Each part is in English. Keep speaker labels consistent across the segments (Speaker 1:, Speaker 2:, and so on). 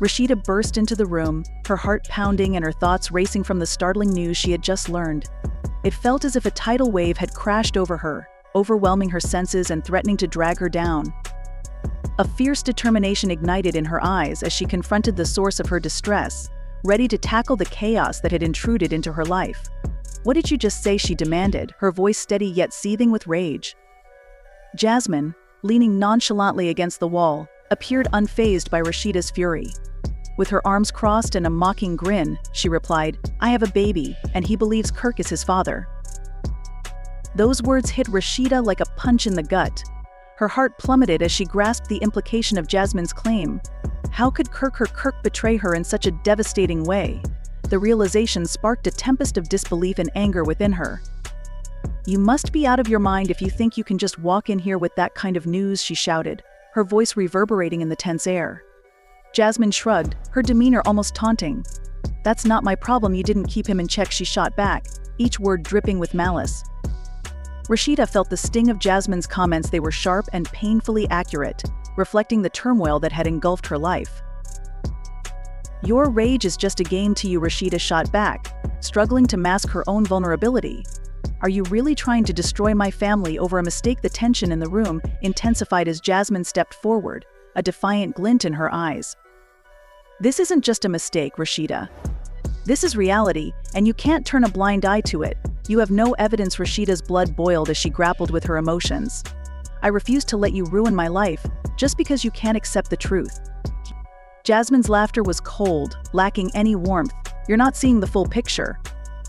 Speaker 1: Rasheeda burst into the room, her heart pounding and her thoughts racing from the startling news she had just learned. It felt as if a tidal wave had crashed over her, overwhelming her senses and threatening to drag her down. A fierce determination ignited in her eyes as she confronted the source of her distress, ready to tackle the chaos that had intruded into her life. "What did you just say?" she demanded, her voice steady yet seething with rage. Jasmine, leaning nonchalantly against the wall, appeared unfazed by Rasheeda's fury. With her arms crossed and a mocking grin, she replied, "I have a baby, and he believes Kirk is his father." Those words hit Rasheeda like a punch in the gut. Her heart plummeted as she grasped the implication of Jasmine's claim. How could Kirk betray her in such a devastating way? The realization sparked a tempest of disbelief and anger within her. "You must be out of your mind if you think you can just walk in here with that kind of news," she shouted, her voice reverberating in the tense air. Jasmine shrugged, her demeanor almost taunting. "That's not my problem, you didn't keep him in check," she shot back, each word dripping with malice. Rasheeda felt the sting of Jasmine's comments. They were sharp and painfully accurate, reflecting the turmoil that had engulfed her life. "Your rage is just a game to you," Rasheeda shot back, struggling to mask her own vulnerability. "Are you really trying to destroy my family over a mistake?" The tension in the room intensified as Jasmine stepped forward, a defiant glint in her eyes. "This isn't just a mistake, Rasheeda. This is reality, and you can't turn a blind eye to it. You have no evidence." Rasheeda's blood boiled as she grappled with her emotions. "I refuse to let you ruin my life, just because you can't accept the truth." Jasmine's laughter was cold, lacking any warmth. "You're not seeing the full picture.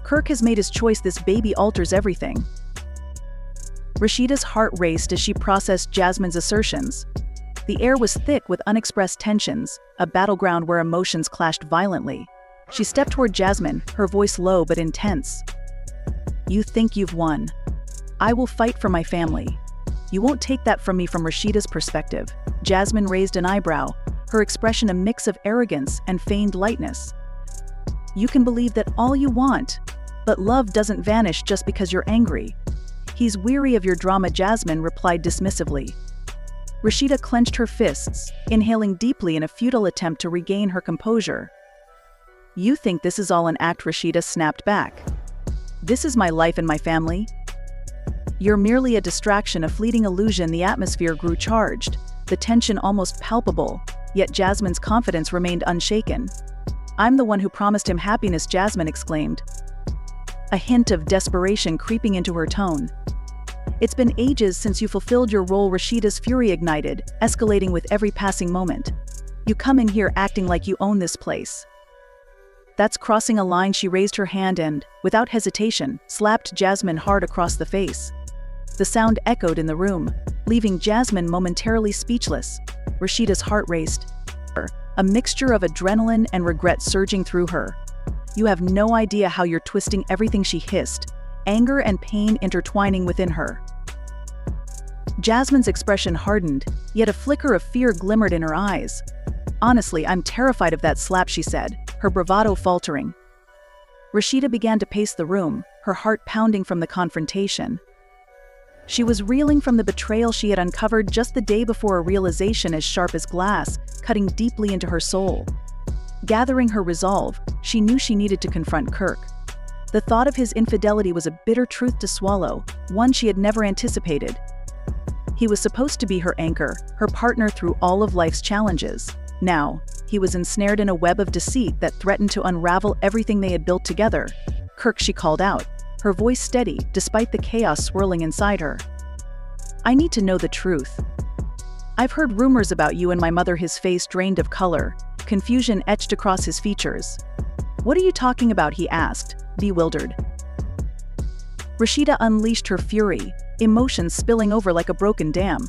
Speaker 1: Kirk has made his choice. This baby alters everything." Rasheeda's heart raced as she processed Jasmine's assertions. The air was thick with unexpressed tensions, a battleground where emotions clashed violently. She stepped toward Jasmine, her voice low but intense. "You think you've won. I will fight for my family. You won't take that from me." From Rasheeda's perspective, Jasmine raised an eyebrow, her expression a mix of arrogance and feigned lightness. "You can believe that all you want, but love doesn't vanish just because you're angry." "He's weary of your drama," Jasmine replied dismissively. Rasheeda clenched her fists, inhaling deeply in a futile attempt to regain her composure. "You think this is all an act?" Rasheeda snapped back. "This is my life and my family. You're merely a distraction, a fleeting illusion." The atmosphere grew charged, the tension almost palpable, yet Jasmine's confidence remained unshaken. "I'm the one who promised him happiness," Jasmine exclaimed, a hint of desperation creeping into her tone. "It's been ages since you fulfilled your role." Rasheeda's fury ignited, escalating with every passing moment. "You come in here acting like you own this place. That's crossing a line." She raised her hand and, without hesitation, slapped Jasmine hard across the face. The sound echoed in the room, leaving Jasmine momentarily speechless. Rasheeda's heart raced, a mixture of adrenaline and regret surging through her. "You have no idea how you're twisting everything," she hissed, anger and pain intertwining within her. Jasmine's expression hardened, yet a flicker of fear glimmered in her eyes. "Honestly, I'm terrified of that slap," she said, her bravado faltering. Rasheeda began to pace the room, her heart pounding from the confrontation. She was reeling from the betrayal she had uncovered just the day before, a realization as sharp as glass, cutting deeply into her soul. Gathering her resolve, she knew she needed to confront Kirk. The thought of his infidelity was a bitter truth to swallow, one she had never anticipated. He was supposed to be her anchor, her partner through all of life's challenges. Now, he was ensnared in a web of deceit that threatened to unravel everything they had built together. "Kirk," she called out, her voice steady despite the chaos swirling inside her. "I need to know the truth. I've heard rumors about you and my mother." His face drained of color, confusion etched across his features. "What are you talking about?" he asked, bewildered. Rasheeda unleashed her fury, emotions spilling over like a broken dam.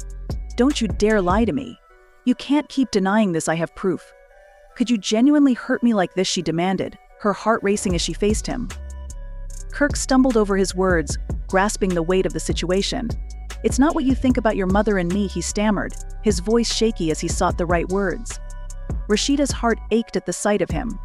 Speaker 1: "Don't you dare lie to me. You can't keep denying this. I have proof. Could you genuinely hurt me like this?" she demanded, her heart racing as she faced him. Kirk stumbled over his words, grasping the weight of the situation. "It's not what you think about your mother and me," he stammered, his voice shaky as he sought the right words. Rasheeda's heart ached at the sight of him.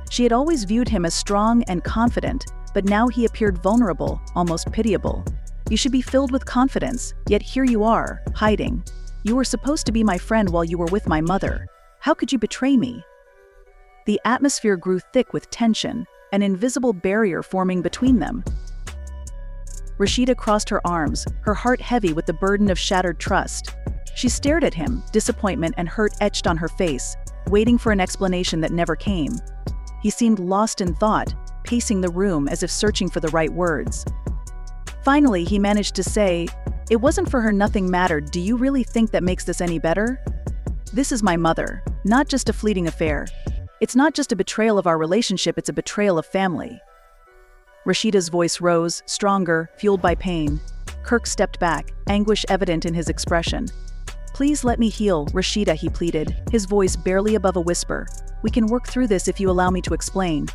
Speaker 1: She had always viewed him as strong and confident, but now he appeared vulnerable, almost pitiable. "You should be filled with confidence, yet here you are, hiding. You were supposed to be my friend while you were with my mother. How could you betray me? The atmosphere grew thick with tension, an invisible barrier forming between them. Rasheeda crossed her arms, her heart heavy with the burden of shattered trust. She stared at him, disappointment and hurt etched on her face, waiting for an explanation that never came. He seemed lost in thought, pacing the room as if searching for the right words. Finally, he managed to say, "It wasn't for her, nothing mattered. Do you really think that makes this any better? This is my mother, not just a fleeting affair. It's not just a betrayal of our relationship, it's a betrayal of family." Rasheeda's voice rose, stronger, fueled by pain. Kirk stepped back, anguish evident in his expression. "Please let me heal, Rasheeda," he pleaded, his voice barely above a whisper. "We can work through this if you allow me to explain."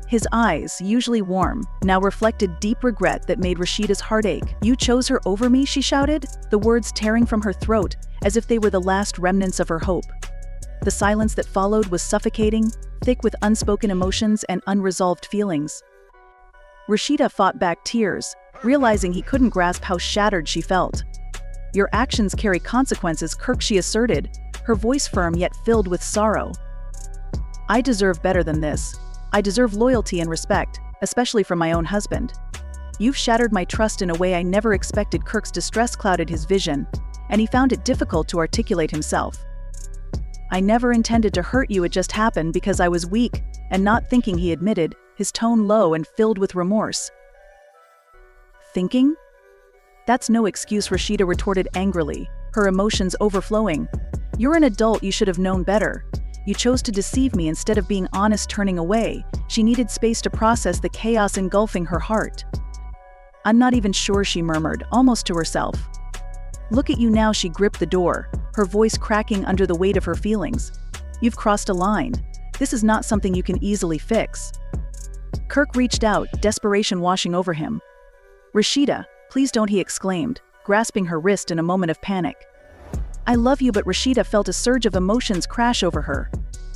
Speaker 1: His eyes, usually warm, now reflected deep regret that made Rasheeda's heart ache. "You chose her over me," she shouted, the words tearing from her throat as if they were the last remnants of her hope. The silence that followed was suffocating, thick with unspoken emotions and unresolved feelings. Rasheeda fought back tears, realizing he couldn't grasp how shattered she felt. "Your actions carry consequences, Kirk," she asserted, her voice firm yet filled with sorrow. "I deserve better than this. I deserve loyalty and respect, especially from my own husband. You've shattered my trust in a way I never expected." Kirk's distress clouded his vision, and he found it difficult to articulate himself. "I never intended to hurt you, it just happened because I was weak and not thinking," he admitted, his tone low and filled with remorse. "Thinking? That's no excuse," Rasheeda retorted angrily, her emotions overflowing. "You're an adult, you should have known better. You chose to deceive me instead of being honest." Turning away, she needed space to process the chaos engulfing her heart. "I'm not even sure," she murmured, almost to herself. "Look at you now," she gripped the door, her voice cracking under the weight of her feelings. "You've crossed a line. This is not something you can easily fix." Kirk reached out, desperation washing over him. "Rasheeda, please don't," he exclaimed, grasping her wrist in a moment of panic. "I love you," but Rasheeda felt a surge of emotions crash over her.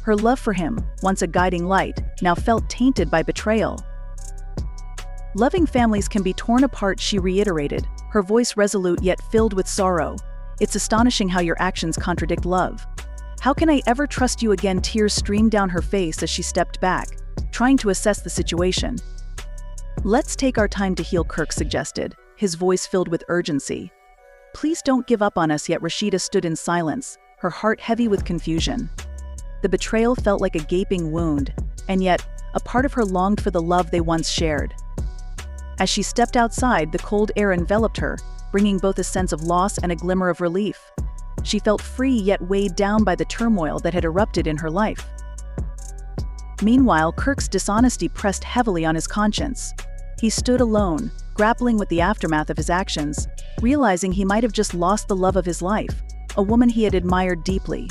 Speaker 1: Her love for him, once a guiding light, now felt tainted by betrayal. "Loving families can be torn apart," she reiterated, her voice resolute yet filled with sorrow. "It's astonishing how your actions contradict love. How can I ever trust you again?" Tears streamed down her face as she stepped back, trying to assess the situation. "Let's take our time to heal," Kirk suggested, his voice filled with urgency. "Please don't give up on us yet." Rasheeda stood in silence, her heart heavy with confusion. The betrayal felt like a gaping wound, and yet, a part of her longed for the love they once shared. As she stepped outside, the cold air enveloped her, bringing both a sense of loss and a glimmer of relief. She felt free yet weighed down by the turmoil that had erupted in her life. Meanwhile, Kirk's dishonesty pressed heavily on his conscience. He stood alone, grappling with the aftermath of his actions, realizing he might have just lost the love of his life, a woman he had admired deeply.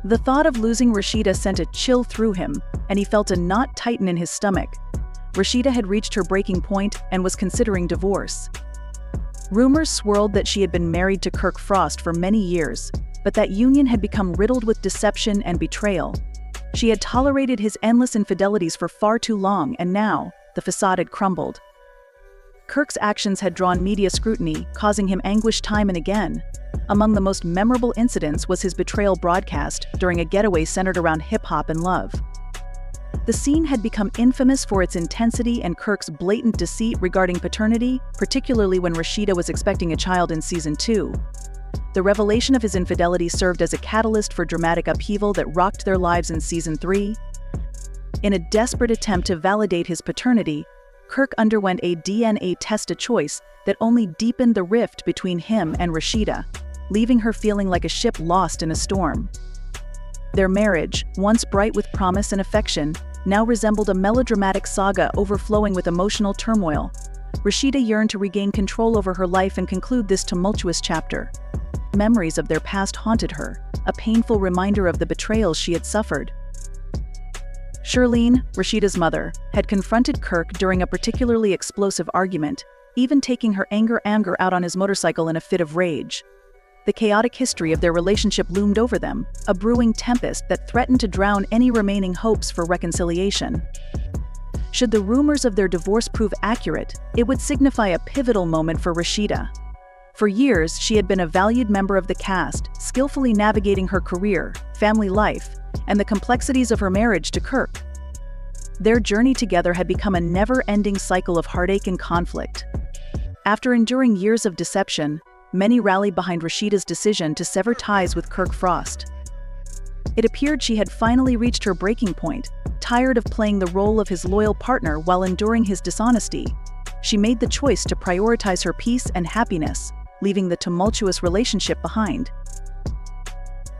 Speaker 1: The thought of losing Rasheeda sent a chill through him, and he felt a knot tighten in his stomach. Rasheeda had reached her breaking point and was considering divorce. Rumors swirled that she had been married to Kirk Frost for many years, but that union had become riddled with deception and betrayal. She had tolerated his endless infidelities for far too long, and now, the facade had crumbled. Kirk's actions had drawn media scrutiny, causing him anguish time and again. Among the most memorable incidents was his betrayal broadcast during a getaway centered around hip-hop and love. The scene had become infamous for its intensity and Kirk's blatant deceit regarding paternity, particularly when Rasheeda was expecting a child in season 2. The revelation of his infidelity served as a catalyst for dramatic upheaval that rocked their lives in season 3. In a desperate attempt to validate his paternity, Kirk underwent a DNA test, a choice that only deepened the rift between him and Rasheeda, leaving her feeling like a ship lost in a storm. Their marriage, once bright with promise and affection, now resembled a melodramatic saga overflowing with emotional turmoil. Rasheeda yearned to regain control over her life and conclude this tumultuous chapter. Memories of their past haunted her, a painful reminder of the betrayals she had suffered. Charlene, Rasheeda's mother, had confronted Kirk during a particularly explosive argument, even taking her anger out on his motorcycle in a fit of rage. The chaotic history of their relationship loomed over them, a brewing tempest that threatened to drown any remaining hopes for reconciliation. Should the rumors of their divorce prove accurate, it would signify a pivotal moment for Rasheeda. For years, she had been a valued member of the cast, skillfully navigating her career, family life, and the complexities of her marriage to Kirk. Their journey together had become a never-ending cycle of heartache and conflict. After enduring years of deception, many rallied behind Rasheeda's decision to sever ties with Kirk Frost. It appeared she had finally reached her breaking point, tired of playing the role of his loyal partner while enduring his dishonesty. She made the choice to prioritize her peace and happiness, leaving the tumultuous relationship behind.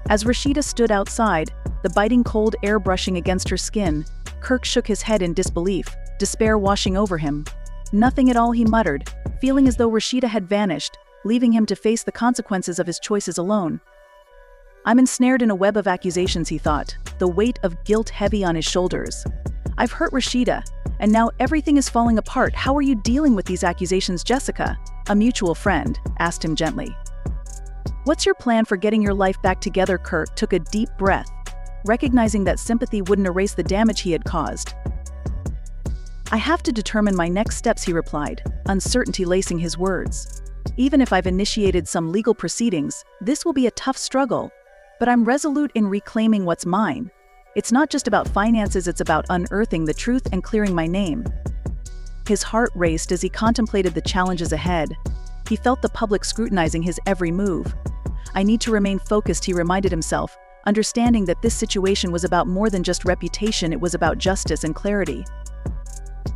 Speaker 1: As Rasheeda stood outside, the biting cold air brushing against her skin, Kirk shook his head in disbelief, despair washing over him. Nothing at all, he muttered, feeling as though Rasheeda had vanished, leaving him to face the consequences of his choices alone. I'm ensnared in a web of accusations, he thought, the weight of guilt heavy on his shoulders. I've hurt Rasheeda, and now everything is falling apart. How are you dealing with these accusations, Jessica? A mutual friend asked him gently. What's your plan for getting your life back together? Kirk took a deep breath, recognizing that sympathy wouldn't erase the damage he had caused. I have to determine my next steps, he replied, uncertainty lacing his words. Even if I've initiated some legal proceedings, this will be a tough struggle, but I'm resolute in reclaiming what's mine. It's not just about finances, it's about unearthing the truth and clearing my name. His heart raced as he contemplated the challenges ahead. He felt the public scrutinizing his every move. I need to remain focused, he reminded himself, understanding that this situation was about more than just reputation, it was about justice and clarity.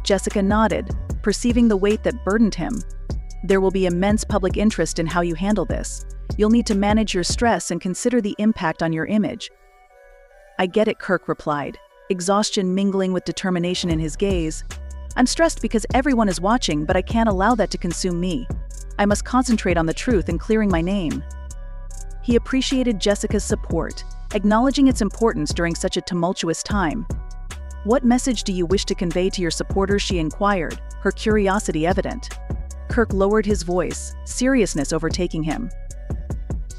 Speaker 1: Jessica nodded, perceiving the weight that burdened him. There will be immense public interest in how you handle this. You'll need to manage your stress and consider the impact on your image. I get it, Kirk replied, exhaustion mingling with determination in his gaze. I'm stressed because everyone is watching, but I can't allow that to consume me. I must concentrate on the truth and clearing my name. He appreciated Jessica's support, acknowledging its importance during such a tumultuous time. What message do you wish to convey to your supporters? She inquired, her curiosity evident. Kirk lowered his voice, seriousness overtaking him.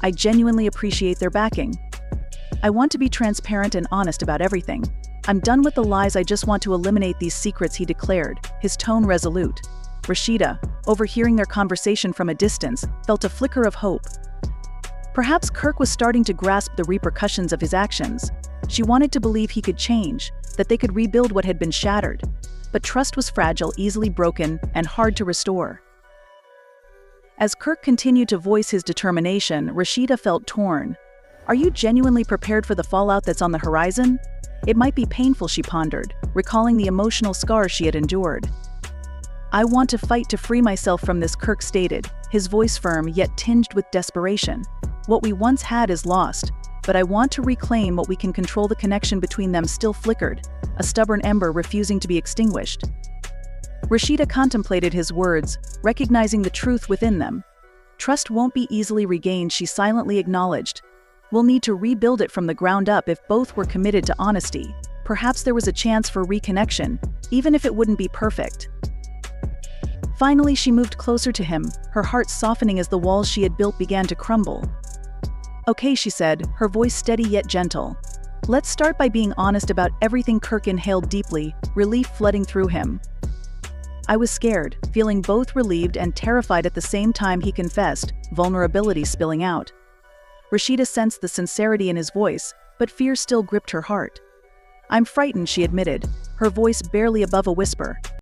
Speaker 1: I genuinely appreciate their backing. I want to be transparent and honest about everything. I'm done with the lies, I just want to eliminate these secrets, he declared, his tone resolute. Rasheeda, overhearing their conversation from a distance, felt a flicker of hope. Perhaps Kirk was starting to grasp the repercussions of his actions. She wanted to believe he could change, that they could rebuild what had been shattered. But trust was fragile, easily broken, and hard to restore. As Kirk continued to voice his determination, Rasheeda felt torn. Are you genuinely prepared for the fallout that's on the horizon? It might be painful, she pondered, recalling the emotional scars she had endured. I want to fight to free myself from this, Kirk stated, his voice firm yet tinged with desperation. What we once had is lost, but I want to reclaim what we can control. The connection between them still flickered, a stubborn ember refusing to be extinguished. Rasheeda contemplated his words, recognizing the truth within them. Trust won't be easily regained, she silently acknowledged. We'll need to rebuild it from the ground up. If both were committed to honesty, perhaps there was a chance for reconnection, even if it wouldn't be perfect. Finally, she moved closer to him, her heart softening as the walls she had built began to crumble. Okay, she said, her voice steady yet gentle. Let's start by being honest about everything. Kirk inhaled deeply, relief flooding through him. I was scared, feeling both relieved and terrified at the same time, he confessed, vulnerability spilling out. Rasheeda sensed the sincerity in his voice, but fear still gripped her heart. I'm frightened, she admitted, her voice barely above a whisper.